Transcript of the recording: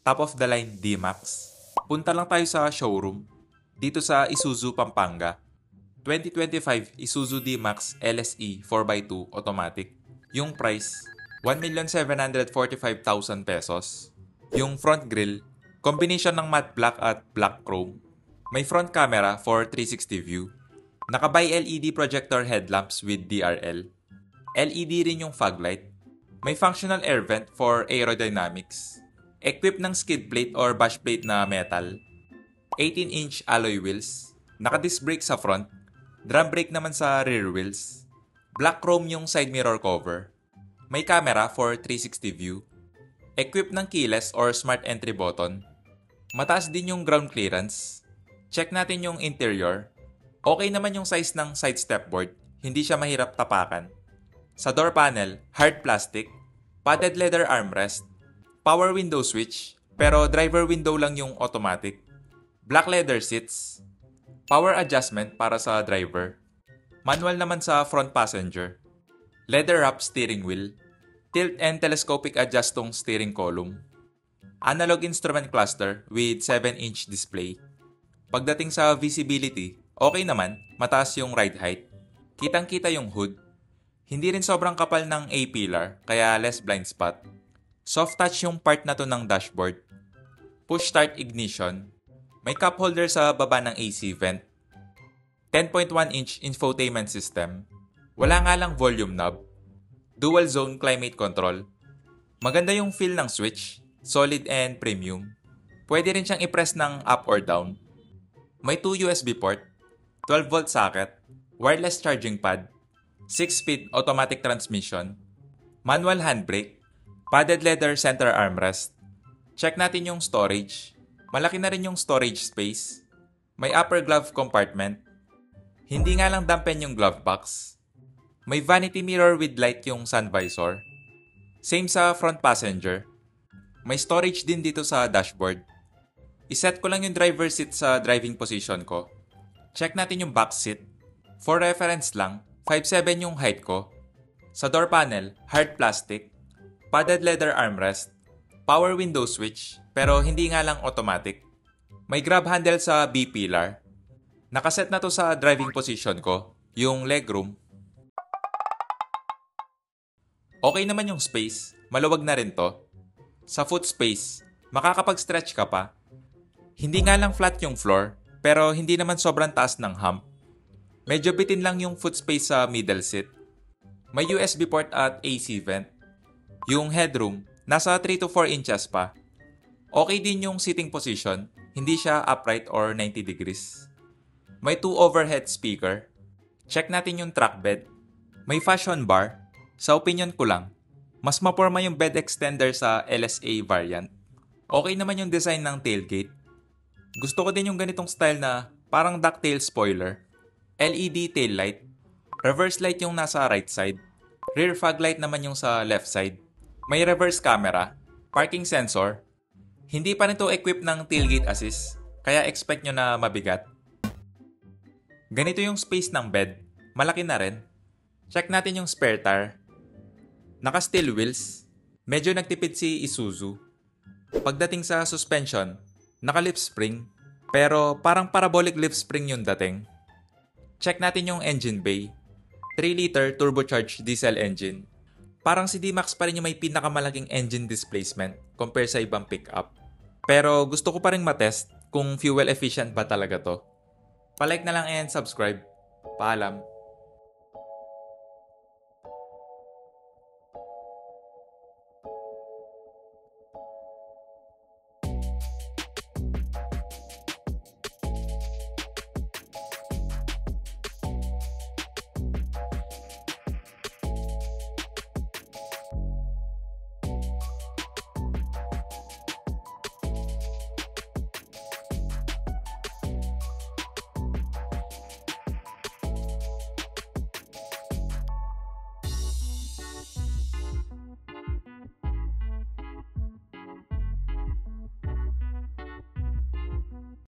top of the line D-Max. Punta lang tayo sa showroom, dito sa Isuzu Pampanga. 2025 Isuzu D-Max LSE 4x2 automatic. Yung price, 1,745,000 pesos. Yung front grille, combination ng matte black at black chrome. May front camera for 360 view. Naka-bi LED projector headlamps with DRL. LED rin yung fog light. May functional air vent for aerodynamics. Equipped ng skid plate or bash plate na metal. 18-inch alloy wheels. Naka-disc brake sa front. Drum brake naman sa rear wheels. Black chrome yung side mirror cover. May camera for 360 view. Equipped ng keyless or smart entry button. Mataas din yung ground clearance. Check natin yung interior. Okay naman yung size ng side stepboard. Hindi siya mahirap tapakan. Sa door panel, hard plastic. Padded leather armrest. Power window switch. Pero driver window lang yung automatic. Black leather seats. Power adjustment para sa driver. Manual naman sa front passenger. Leather wrap steering wheel. Tilt and telescopic adjust tong steering column. Analog instrument cluster with 7-inch display. Pagdating sa visibility, okay naman, mataas yung ride height. Kitang-kita yung hood. Hindi rin sobrang kapal ng A-pillar, kaya less blind spot. Soft touch yung part na to ng dashboard. Push start ignition. May cup holder sa baba ng AC vent. 10.1-inch infotainment system. Wala nga lang volume knob. Dual zone climate control. Maganda yung feel ng switch. Solid and premium. Pwede rin siyang i-press ng up or down. May 2 USB port. 12-volt socket. Wireless charging pad. 6-speed automatic transmission. Manual handbrake. Padded leather center armrest. Check natin yung storage. Malaki na rin yung storage space. May upper glove compartment. Hindi nga lang dampen yung glove box. May vanity mirror with light yung sun visor. Same sa front passenger. May storage din dito sa dashboard. Iset ko lang yung driver seat sa driving position ko. Check natin yung back seat. For reference lang, 5'7" yung height ko. Sa door panel, hard plastic. Padded leather armrest. Power window switch, pero hindi nga lang automatic. May grab handle sa B-pillar. Nakaset na to sa driving position ko, yung legroom. Okay naman yung space, maluwag na rin to. Sa foot space, makakapag-stretch ka pa. Hindi nga lang flat yung floor, pero hindi naman sobrang taas ng hump. Medyo bitin lang yung foot space sa middle seat. May USB port at AC vent. Yung headroom, nasa 3 to 4 inches pa. Okay din yung sitting position, hindi siya upright or 90 degrees. May 2 overhead speaker. Check natin yung track bed. May fashion bar. Sa opinion ko lang, mas maporma yung bed extender sa LSA variant. Okay naman yung design ng tailgate. Gusto ko din yung ganitong style na parang ducktail spoiler. LED taillight. Reverse light yung nasa right side. Rear fog light naman yung sa left side. May reverse camera, parking sensor. Hindi pa nito equipped ng tailgate assist, kaya expect nyo na mabigat. Ganito yung space ng bed, malaki na rin. Check natin yung spare tire. Naka-steel wheels, medyo nagtipid si Isuzu. Pagdating sa suspension, naka-lip spring, pero parang parabolic lip spring yung dating. Check natin yung engine bay. 3-liter turbocharged diesel engine. Parang si D-Max pa rin yung may pinakamalaking engine displacement compare sa ibang pickup. Pero gusto ko pa rin matest kung fuel efficient ba talaga to. Palike na lang and subscribe. Paalam.